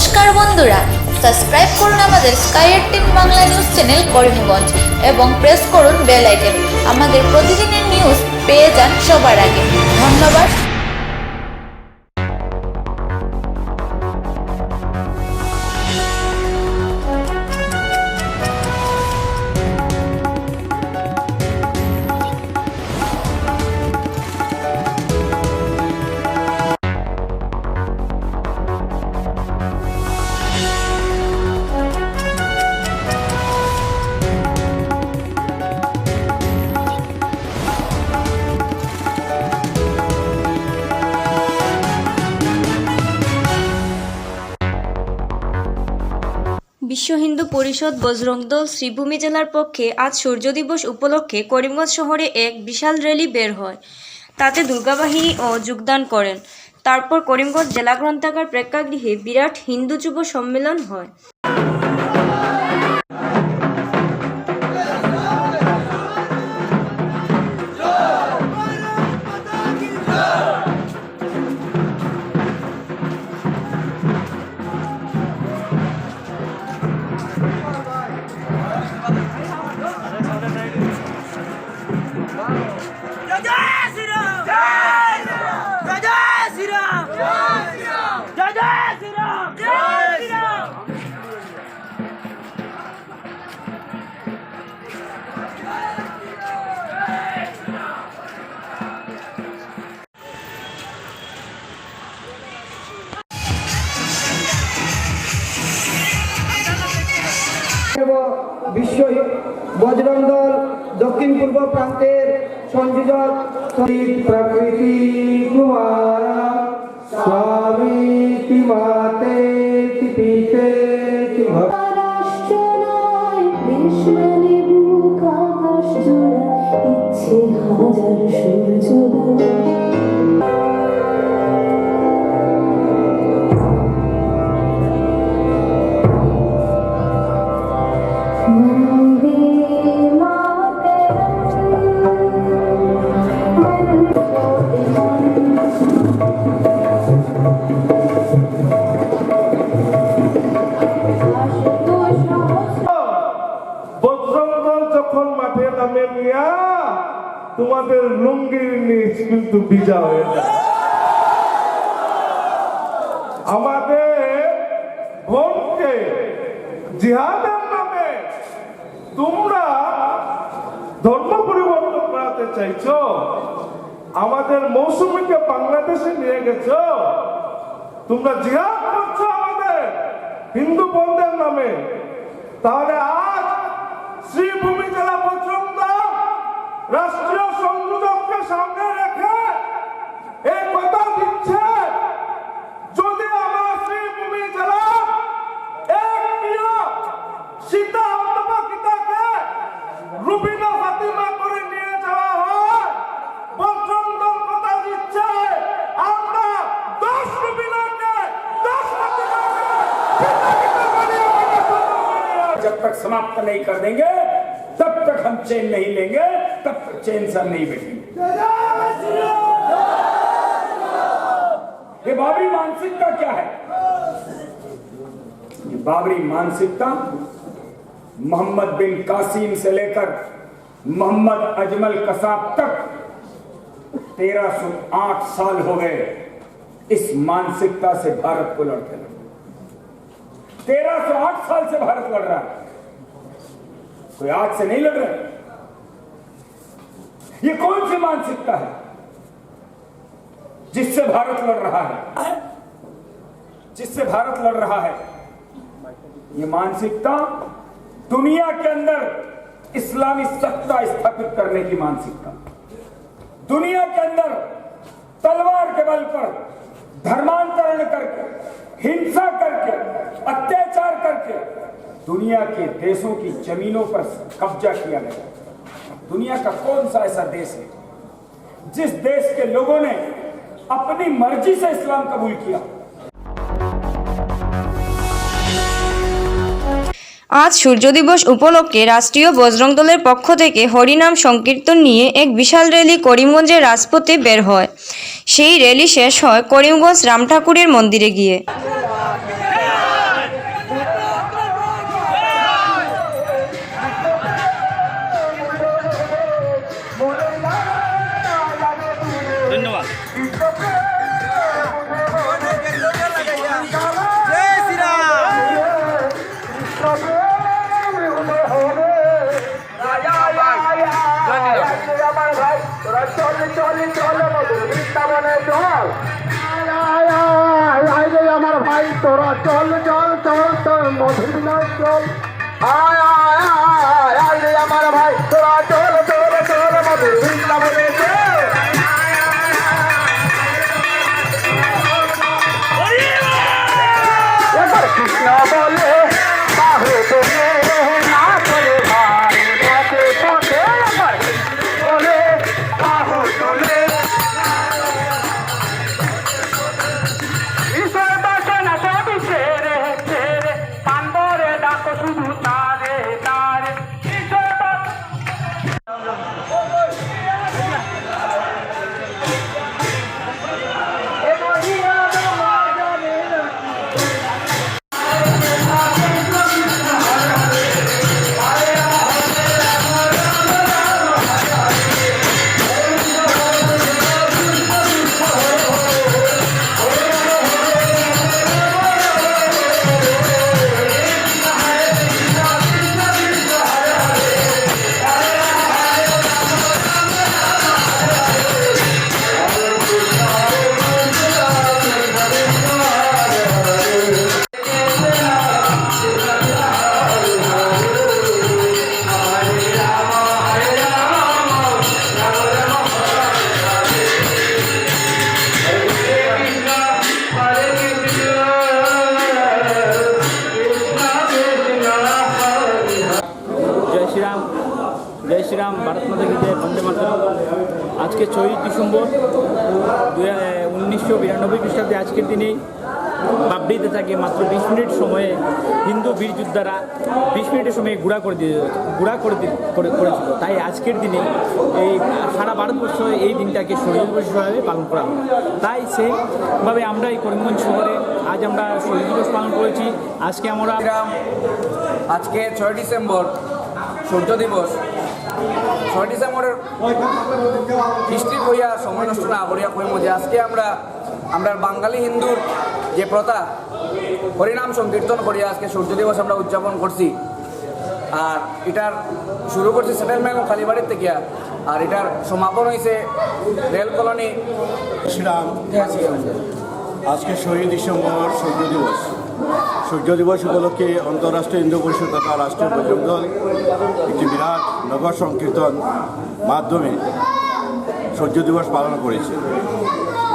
নমস্কার বন্ধুরা, সাবস্ক্রাইব করুন আমাদের sky 18 Bangla news channel Karimganj এবং প্রেস করুন বেল আইকন। আমাদের প্রতিদিনের নিউজ পেয়ে যান সবার আগে। ধন্যবাদ। বিশ্ব হিন্দু পরিষদ বজরং দল শ্রীভূমি জেলার পক্ষে আজ সূর্য দিবস উপলক্ষে করিমগঞ্জ শহরে এক বিশাল র্যালি বের হয়। তাতে দুর্গাবাহিনীও যোগদান করেন। তারপর করিমগঞ্জ জেলা গ্রন্থাগার প্রেক্ষাগৃহে বিরাট হিন্দু যুব সম্মেলন হয়। বিশ্ব বজরং দল দক্ষিণ পূর্ব প্রান্তের সংযোজক প্রকৃতি কুমার স্বামী মাতে পিতে তোমাদের লুঙ্গির নিচ কিন্তু ভিজা হয়ে যায়। আমাদের বোনকে জিহাদের নামে তোমরা ধর্ম পরিবর্তন করাতে চাইছো, আমাদের মৌসুমীকে বাংলাদেশে নিয়ে গেছো, তোমরা জিহাদ করছো আমাদের হিন্দু বোনদের নামে। তাহলে আজ শ্রীভূমি জেলা বজরং দল রাষ্ট্রীয় সংযোজককে সামনে রেখে এই কথা দিচ্ছে, যদি আমার শ্রীভূমি জেলা এক প্রিয় সীতা অথবা গীতাকে রুবিনা ফাতিমা করে নিয়ে যাওয়া হয়, বজরং দল কথা দিচ্ছে আমরা 10 রুবিনাকে 10 ফাতিমাকে जब तक समाप्त नहीं कर देंगे तब तक हम चैन नहीं लेंगे, तब तक चैन से नहीं बैठेंगे। ये बाबरी मानसिकता क्या है? ये बाबरी मानसिकता मोहम्मद बिन कासिम से लेकर मोहम्मद अजमल कसाब तक 1308 साल हो गए इस मानसिकता से भारत को लड़ते लड़ते। 1308 साल से भारत लड़ रहा है, कोई आज से नहीं लड़ रहा। ये कौन सी मानसिकता है जिससे भारत लड़ रहा है? जिससे भारत लड़ रहा है ये मानसिकता दुनिया के अंदर इस्लामी सत्ता स्थापित करने की मानसिकता, दुनिया के अंदर तलवार के बल पर धर्मांतरण करके, हिंसा करके, अत्याचार करके दुनिया के देशों की जमीनों पर कब्जा किया गया। दुनिया का कौन सा ऐसा देश है जिस देश के लोगों ने अपनी मर्जी से इस्लाम कबूल किया? আজ সূর্য দিবস উপলক্ষে রাষ্ট্রীয় বজরং দলের পক্ষ থেকে হরিনাম সংকীর্তন নিয়ে এক বিশাল র্যালি করিমগঞ্জের রাজপথে বের হয়। সেই র্যালি শেষ হয় করিমগঞ্জ রাম ঠাকুরের মন্দিরে গিয়ে। ভাই তোরা চল চল চল চল মধুর নাচ চল আয় আয় আয় আয় রে আমার ভাই তোরা চল চল চল মধুর বৃন্দাবনে চল এবার কৃষ্ণ বলে বাহু তোলে না করে ভাই পথে পথে এবার বলে বাহু তোলে ঈশ্বর বাসনা সবই ছেড়ে ছেড়ে পান্ডরে ডাকো শুধু তারে তারে ঈশ্বর জয় শ্রীরাম, ভারত মাতা কি জয়, বন্দে মাতরম। আজকে 6 ডিসেম্বর 1992 খ্রিস্টাব্দে আজকের দিনেই বাবরিতে থাকে মাত্র 20 মিনিট সময়ে হিন্দু বীর যোদ্ধারা 20 মিনিটের সময়ে গুঁড়া করেছিল। তাই আজকের দিনে এই সারা ভারতবর্ষ এই দিনটাকে শহীদ দিবস হিসাবে পালন করা হয়। তাই সেইভাবে আমরা এই করিমগঞ্জ শহরে আজ আমরা শহীদ দিবস পালন করেছি। আজকে আমরা আজকে 6 ডিসেম্বর সূর্য দিবস। 6 ডিসেম্বরের হিস্ট্রি কইয়া সময় নষ্ট না করিয়া কইম যে আজকে আমরা বাঙালি হিন্দুর যে প্রথা হরিনাম সংকীর্তন করিয়া আজকে সূর্য দিবস আমরা উদযাপন করছি। আর এটার শুরু করছি সেটেলমেন্ট কালীবাড়ির থেকে, আর এটার সমাপন হয়েছে রেল কলোনি। শ্রীরাম, আজকে 6 ডিসেম্বর সূর্য দিবস। সূর্য দিবস উপলক্ষে আন্তঃরাষ্ট্রীয় হিন্দু পরিষদ তথা রাষ্ট্রীয় বজরং দল একটি বিরাট নগর সংকীর্তন মাধ্যমে সূর্য দিবস পালন করেছে।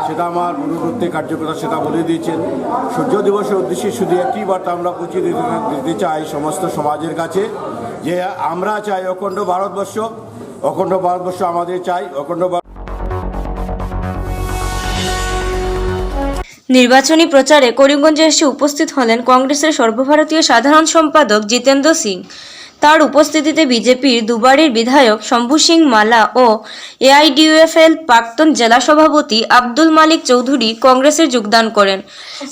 সেটা আমার পূর্ববর্তী কার্যকর্তা সেটা বলে দিয়েছেন। সূর্য দিবসের উদ্দেশ্যে শুধু একটি বার্তা আমরা পৌঁছে দিতে চাই সমস্ত সমাজের কাছে, যে আমরা চাই অখণ্ড ভারতবর্ষ আমাদের চাই অখণ্ড। নির্বাচনী প্রচারে করিমগঞ্জে এসে উপস্থিত হলেন কংগ্রেসের সর্বভারতীয় সাধারণ সম্পাদক জিতেন্দ্র সিং। তার উপস্থিতিতে বিজেপির দুবারের বিধায়ক শম্ভু সিং মালা ও এআইডিইউএফএল প্রাক্তন জেলা সভাপতি আব্দুল মালিক চৌধুরী কংগ্রেসে যোগদান করেন।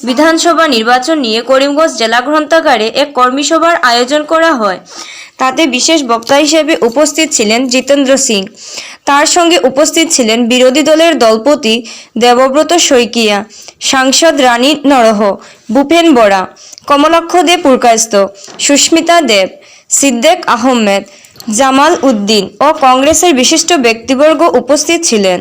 বিধানসভা নির্বাচন নিয়ে করিমগঞ্জ জেলা গ্রন্থাগারে এক কর্মী সভার আয়োজন করা হয়। তাতে বিশেষ বক্তা হিসেবে উপস্থিত ছিলেন জিতেন্দ্র সিং। তার সঙ্গে উপস্থিত ছিলেন বিরোধী দলের দলপতি দেবব্রত শইকিয়া, সাংসদ রানী নরহ, ভূপেন বরা, কমলাক্ষ দে পুরকায়স্থ, সুস্মিতা দেব, সিদ্দেক আহমেদ, জামাল উদ্দিন ও কংগ্রেসের বিশিষ্ট ব্যক্তিবর্গ উপস্থিত ছিলেন।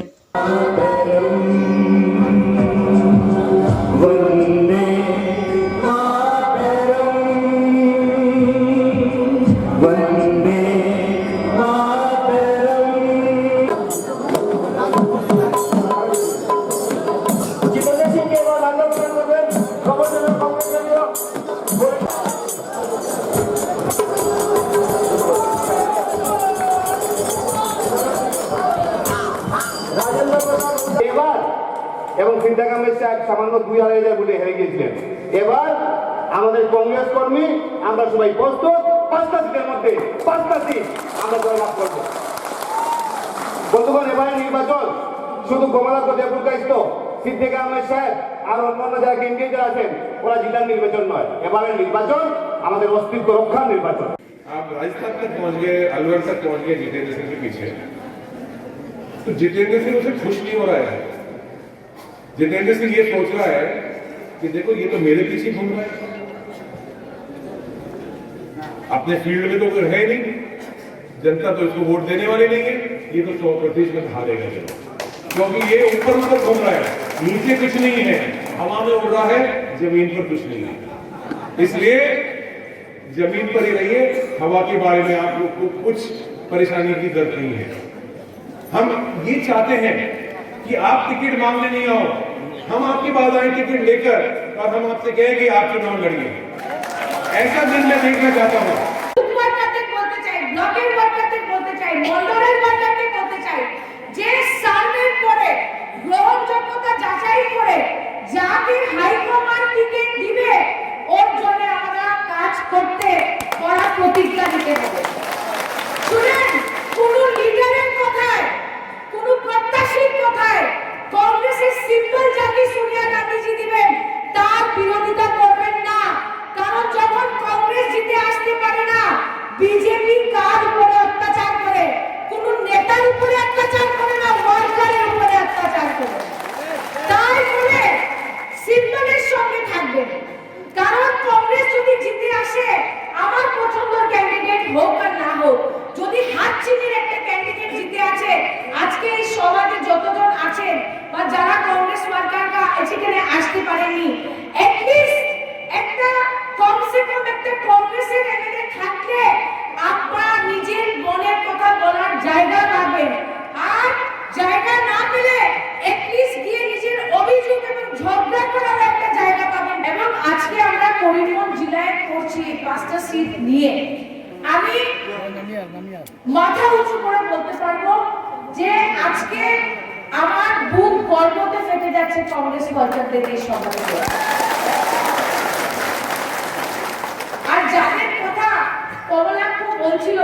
এবার এবং সিদ্দাক আহমেদ সাহেব সামান্য 2000 ভোটে হেরে গিয়েছিলেন। এবার আমাদের কংগ্রেস কর্মী আমরা সবাই প্রস্তুত, 5টা সিটের মধ্যে 5টা সিট আমরা জয়লাভ করব। বন্ধুগণ, এবারে নির্বাচন শুধু কমলাক্ষ দেবপুরকায়স্থ, সিদ্দিক আহমেদ সাহেব আর অন্যান্য যারা কেন্দ্রীয় আছেন ওরা জেলার নির্বাচন নয়, এবারে নির্বাচন আমাদের অস্তিত্ব রক্ষার নির্বাচন। आप राजस्थान तक पहुंच गए, अलवर तक पहुंच गए जितेंद्र सिंह के पीछे। तो जितेंद्र सिंह उसे खुश नहीं हो रहा है। जितेंद्र सिंह ये सोच रहा है कि देखो ये तो मेरे पीछे घूम रहा है, अपने फील्ड में तो कोई है नहीं, जनता तो इसको वोट देने वाली नहीं है, ये तो 100% में हारेगा क्योंकि ये ऊपर ऊपर घूम रहा है, नीचे कुछ नहीं है, हवा में उड़ रहा है। जमीन पर कुछ नहीं है। इसलिए जमीन पर ही रहिए, हवा के बारे में आप लोग को कुछ परेशानी की जरूरत नहीं है। हम ये चाहते हैं कि आप टिकट मांगने नहीं आओ, हम आपके पास आए टिकट लेकर और हम आपसे कहें कि आप चुनाव लड़िए। ऐसा दिन मैं देखना चाहता हूँ। ব্লকের ওয়ার্কারদের বলতে চাই, মন্ডলের ওয়ার্কারদের বলতে চাই, যে সার্ভের পরে গ্রহণযোগ্যতা যাচাই করে যাকে হাইকমান্ড টিকিট দিবে ওর জন্য আমরা কাজ করতে কড়া প্রতিজ্ঞা নিতে হবে। শুনেন, কোন লিডারের কথায়, কোন প্রত্যাশীর কথায় কংগ্রেসের সিম্বল যাকে সোনিয়া গান্ধীজি দিবেন তার বিরোধিতা করবেন না। কারণ যখন কংগ্রেস জিতে আসতে পারে না, বিজেপি কার উপরে অত্যাচার করে? কোন নেতার উপরে অত্যাচার করে না, ওয়ার্কারের উপরে অত্যাচার করে। তাই বলে সিম্বলের সঙ্গে থাকবেন। কারণ কংগ্রেস যদি জিতে আসে, আমার পছন্দের ক্যান্ডিডেট হোক আর না হোক, যদি হাত চিনির একটা ক্যান্ডিডেট জিতে আছে, আজকে এই সমাজে যতজন আছেন বা যারা কংগ্রেস ওয়ার্কাররা এখানে আসতে পারেনি, এটলিস্ট একটা কমসে কম একটা কংগ্রেসের এমএলএ থাকলে আপনারা নিজের মনের কথা বলার জায়গা পাবেন। আর জায়গা না পেলে এটলিস্ট গিয়ে নিজের অভিযোগ এবং ঝগড়া করার একটা জায়গা পাবেন। এবং আজকে আমরা করিমগঞ্জ জেলায় করছি 5টা সিট নিয়ে, আমি মাথা উঁচু করে বলতে পারবো যে আজকে আমার বুক গর্বতে ফেটে যাচ্ছে কংগ্রেস ওয়ার্কারদের এই সমাজে। আর যাদের কথা কমলাক্ষ বলছিল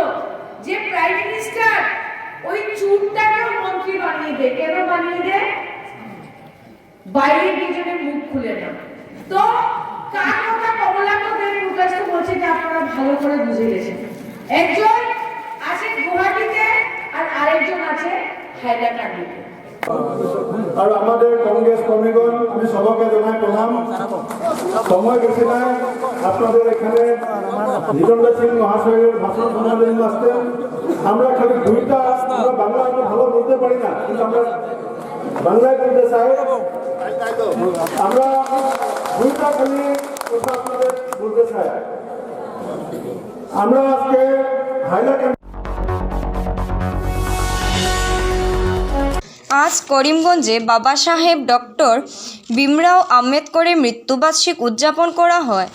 যে প্রাইম মিনিস্টার ওই চুরটাকেও মন্ত্রী বানিয়ে দেয়, কেন বানিয়ে দেয়? বাইরে গিয়ে মুখ খুলে না। তো কার কথা কমলাক্ষ দেব প্রকাশ বলছে যে আপনারা ভালো করে বুঝে গেছেন। একজন আছে গুয়াহাটিতে আর আরেকজন আছে হাইলাকান্দিতে। আর আমাদের কংগ্রেস কর্মীগণ, আমি সবাইকে জানাই প্রণাম। সময় বেশি নাই, আপনাদের এখানে জিতেন্দ্র সিং মহাশয়ের ভাষণ শোনার জন্য আসতেন। আমরা খালি দুইটা, আমরা বাংলা একটু ভালো বলতে পারি না, কিন্তু আমরা বাংলায় বলতে চাই। আমরা দুইটা খালি কথা আপনাদের বলতে চাই। আমরা আজকে হাইলাকান্দি আজ করিমগঞ্জে বাবা সাহেব ডক্টর ভীমরাও আম্বেদকরের মৃত্যুবার্ষিক উদযাপন করা হয়।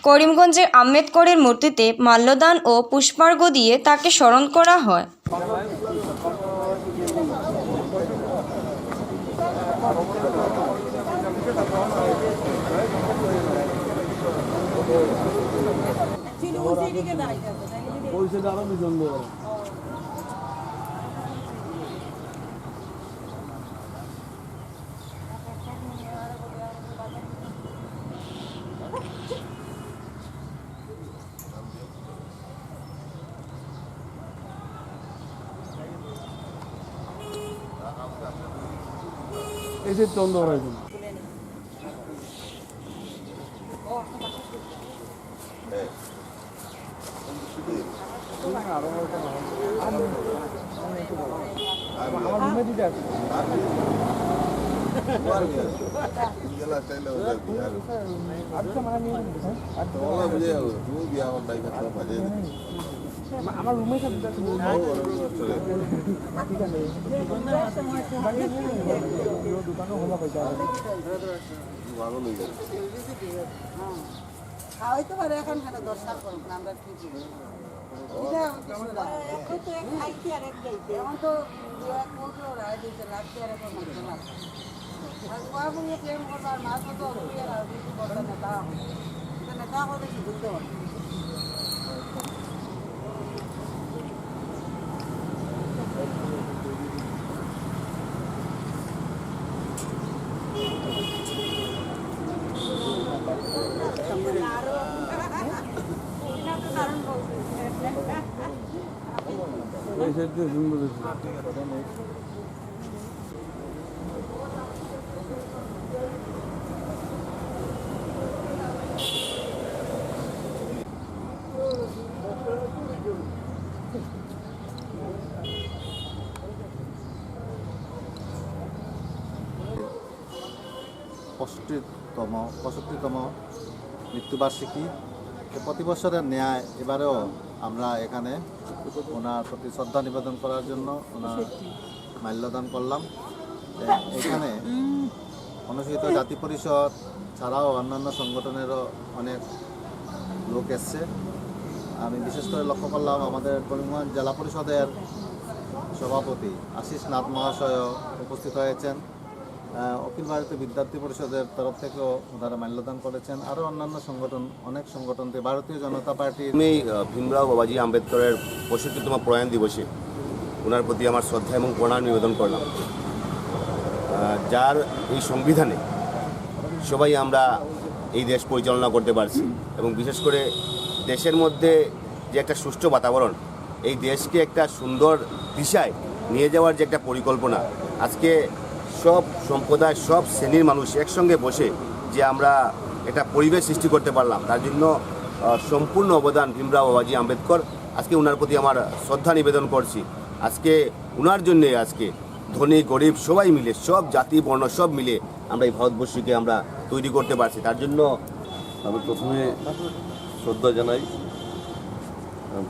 করিমগঞ্জে আম্বেদকরের মূর্তিতে মাল্যদান ও পুষ্পার্ঘ্য দিয়ে তাকে স্মরণ করা হয়। এসে চন্দ্র হয়েছে। আমার রুমে খাওয়াইতে পারে এখন কেন দরকার করুন আমরা কি এখন তো রায় দিয়েছে লাগছে আর এখন প্রেম করবার মাছ মতো নেতা নেতা হলে কি বুঝতে পারবে। কষ্টের 65তম মৃত্যুবার্ষিকী। প্রতি বছরের ন্যায় এবারেও আমরা এখানে ওনার প্রতি শ্রদ্ধা নিবেদন করার জন্য ওনার মাল্যদান করলাম। এখানে অনুসূচিত জাতি পরিষদ ছাড়াও অন্যান্য সংগঠনেরও অনেক লোক এসছে। আমি বিশেষ করে লক্ষ্য করলাম আমাদের করিমগঞ্জ জেলা পরিষদের সভাপতি আশিস নাথ মহাশয় উপস্থিত হয়েছেন। অখিল ভারতীয় বিদ্যার্থী পরিষদের তরফ থেকেও ওনারা মাল্যদান করেছেন। আরও অন্যান্য সংগঠন, অনেক সংগঠন থেকে ভারতীয় জনতা পার্টির। আমি ভীমরাও বাবাজি আম্বেদকরের 65তম প্রয়াণ দিবসে ওনার প্রতি আমার শ্রদ্ধা এবং প্রণাম নিবেদন করলাম। যার এই সংবিধানে সবাই আমরা এই দেশ পরিচালনা করতে পারছি এবং বিশেষ করে দেশের মধ্যে যে একটা সুষ্ঠু বাতাবরণ, এই দেশকে একটা সুন্দর দিশায় নিয়ে যাওয়ার যে একটা পরিকল্পনা, আজকে সব সম্প্রদায়, সব শ্রেণীর মানুষ একসঙ্গে বসে যে আমরা একটা পরিবেশ সৃষ্টি করতে পারলাম, তার জন্য সম্পূর্ণ অবদান ভীমরাও বাবাজি আম্বেদকর। আজকে ওনার প্রতি আমার শ্রদ্ধা নিবেদন করছি। আজকে ওনার জন্যে আজকে ধনী গরিব সবাই মিলে, সব জাতি বর্ণ সব মিলে আমরা এই ভারতবর্ষকে আমরা তৈরি করতে পারছি। তার জন্য আমি প্রথমে শ্রদ্ধা জানাই,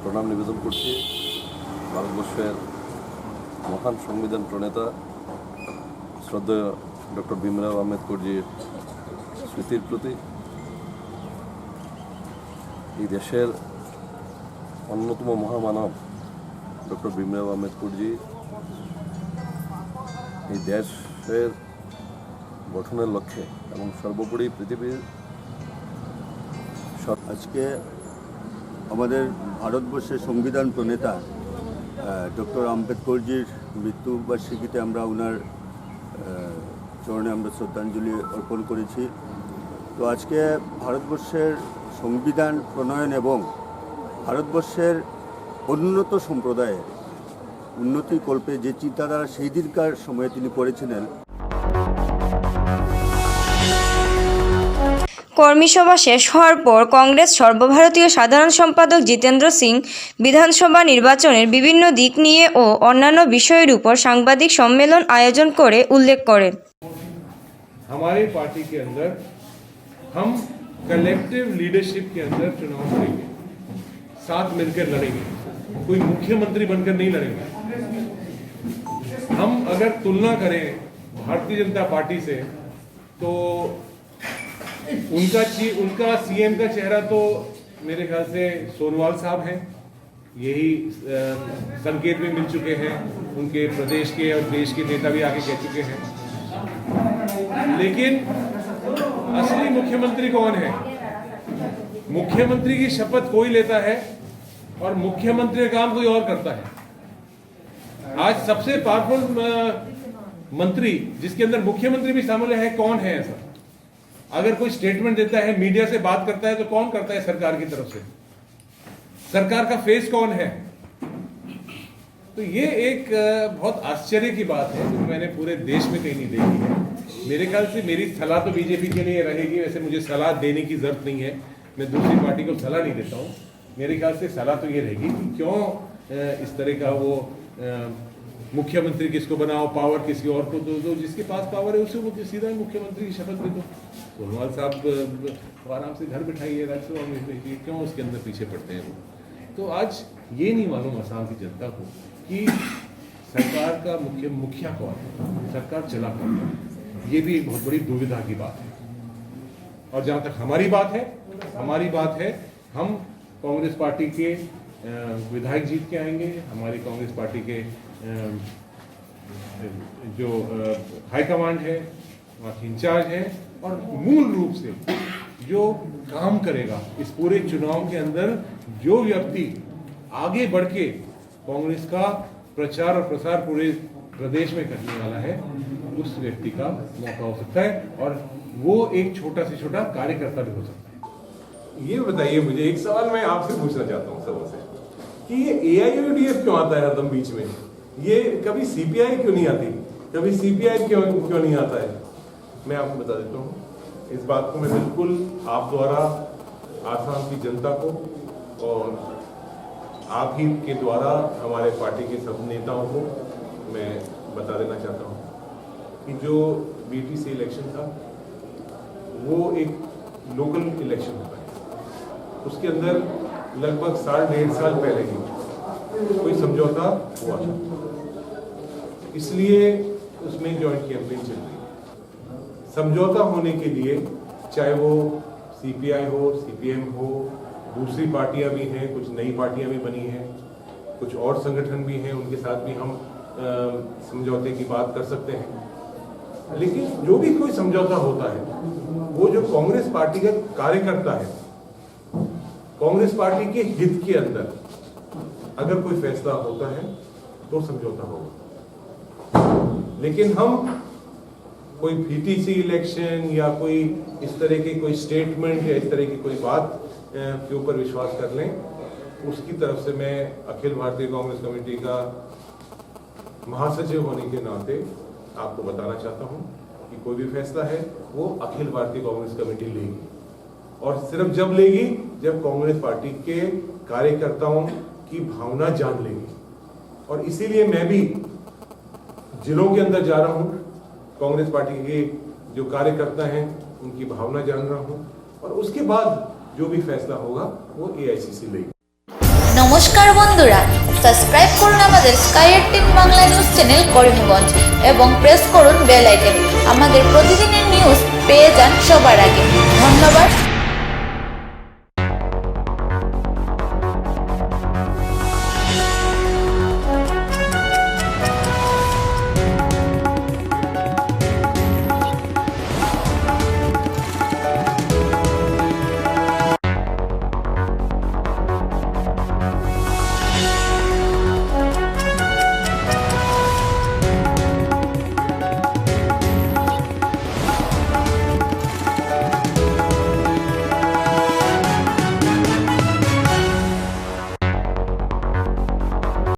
প্রণাম নিবেদন করছি ভারতবর্ষের মহান সংবিধান প্রণেতা শ্রদ্ধেয় ডক্টর ভীমরাও আম্বেদকরজির স্মৃতির প্রতি। এই দেশের অন্যতম মহামানব ডক্টর ভীমরাও আম্বেদকরজি এই দেশের গঠনের লক্ষ্যে এবং সর্বোপরি পৃথিবীর আজকে আমাদের ভারতবর্ষের সংবিধান প্রণেতা ডক্টর আম্বেদকরজির মৃত্যুবার্ষিকীতে আমরা ওনার চরণে আমরা শ্রদ্ধাঞ্জলি অর্পণ করেছি। তো আজকে ভারতবর্ষের সংবিধান প্রণয়ন এবং ভারতবর্ষের উন্নত সম্প্রদায়ের উন্নতি কল্পে যে চিন্তাধারা সেই দিনকার সময়ে তিনি করেছিলেন। কর্মী সভা শেষ হওয়ার পর কংগ্রেস সর্বভারতীয় সাধারণ সম্পাদক জিতেন্দ্র সিং বিধানসভা নির্বাচনের বিভিন্ন দিক নিয়ে ও অন্যান্য বিষয়ের উপর সাংবাদিক সম্মেলন আয়োজন করে উল্লেখ করেন। हमारे पार्टी के अंदर हम कलेक्टिव लीडरशिप के अंदर चुनाव लड़ेंगे, साथ मिलकर लड़ेंगे, कोई मुख्यमंत्री बनकर नहीं लड़ेंगे। हम अगर तुलना करें भारतीय जनता पार्टी से तो उनका सीएम का चेहरा तो मेरे ख्याल से सोनवाल साहब हैं, यही संकेत भी मिल चुके हैं, उनके प्रदेश के और देश के नेता भी आके कह चुके हैं। लेकिन असली मुख्यमंत्री कौन है? मुख्यमंत्री की शपथ कोई लेता है और मुख्यमंत्री का काम कोई और करता है। आज सबसे पावरफुल मंत्री जिसके अंदर मुख्यमंत्री भी शामिल है, कौन है ऐसा? अगर कोई स्टेटमेंट देता है, मीडिया से बात करता है, तो कौन करता है सरकार की तरफ से? सरकार का फेस कौन है? तो ये एक बहुत आश्चर्य की बात है जो मैंने पूरे देश में कहीं नहीं देखी है। मेरे ख्याल से मेरी सलाह तो बीजेपी के लिए रहेगी, वैसे मुझे सलाह देने की जरूरत नहीं है, मैं दूसरी पार्टी को सलाह नहीं देता हूँ। मेरे ख्याल से सलाह तो ये रहेगी कि क्यों इस तरह का वो मुख्यमंत्री किसको बनाओ, पावर किसी और को दो, जिसके पास पावर है उसे वो सीधा मुख्यमंत्री की शपथ दे दो। सोनवाल साहब को आराम से घर बिठाइए राज्यसभा में, क्यों उसके अंदर पीछे पड़ते हैं वो? तो आज ये नहीं मालूम असम की जनता को कि सरकार का मुखिया कौन है, सरकार चला कौन है। ये भी एक बहुत बड़ी दुविधा की बात है। और जहाँ तक हमारी बात है हम कांग्रेस पार्टी के विधायक जीत के आएंगे, हमारी कांग्रेस पार्टी के जो हाईकमांड है, वहाँ की इंचार्ज है, और मूल रूप से जो काम करेगा इस पूरे चुनाव के अंदर, जो व्यक्ति आगे बढ़ के कांग्रेस का प्रचार और प्रसार पूरे प्रदेश में करने वाला है, उस व्यक्ति का मौका हो सकता है, और वो एक छोटा से छोटा कार्यकर्ता भी हो सकता है। ये बताइए मुझे, एक सवाल मैं आपसे पूछना चाहता हूँ सबसे, कि ये AIUDF क्यों आता है हरदम बीच में? ये कभी CPI क्यों नहीं आती, कभी CPI क्यों नहीं आता है? मैं आपको बता देता हूँ, इस बात को मैं बिल्कुल आप द्वारा आसाम की जनता को और आप ही के द्वारा हमारे पार्टी के सब नेताओं को मैं बता देना चाहता हूँ कि जो BTC इलेक्शन था वो एक लोकल इलेक्शन होता है, उसके अंदर लगभग साल 1.5 साल पहले ही कोई समझौता हुआ था, इसलिए उसमें जॉइंट कैंपेन चल रही है। समझौता होने के लिए चाहे वो सीपीआई हो, सीपीएम हो, दूसरी पार्टियां भी हैं, कुछ नई पार्टियां भी बनी हैं, कुछ और संगठन भी हैं, उनके साथ भी हम समझौते की बात कर सकते हैं। लेकिन जो भी कोई समझौता होता है, वो जो कांग्रेस पार्टी का कार्यकर्ता है, कांग्रेस पार्टी के हित के अंदर अगर कोई फैसला होता है तो समझौता होगा। लेकिन हम कोई पीटीसी इलेक्शन या कोई इस तरह की कोई स्टेटमेंट या इस तरह की कोई बात के ऊपर विश्वास कर लें, उसकी तरफ से मैं अखिल भारतीय कांग्रेस कमेटी का महासचिव होने के नाते आपको बताना चाहता हूं कि कोई भी फैसला है वो अखिल भारतीय कांग्रेस कमेटी लेगी, और सिर्फ जब लेगी जब कांग्रेस पार्टी के कार्यकर्ताओं की भावना जान लेगी। और इसीलिए मैं भी जिलों के अंदर जा रहा हूं, कांग्रेस पार्टी के जो कार्यकर्ता हैं उनकी भावना जान रहा हूं, और उसके बाद जो भी फैसला होगा वो एआईसीसी लेगी। নমস্কার বন্ধুরা, সাবস্ক্রাইব করুন আমাদের sky 18 Bangla news channel Karimganj এবং প্রেস করুন বেল আইকন। আমাদের প্রতিদিনের নিউজ পেয়ে যান সবার আগে। ধন্যবাদ।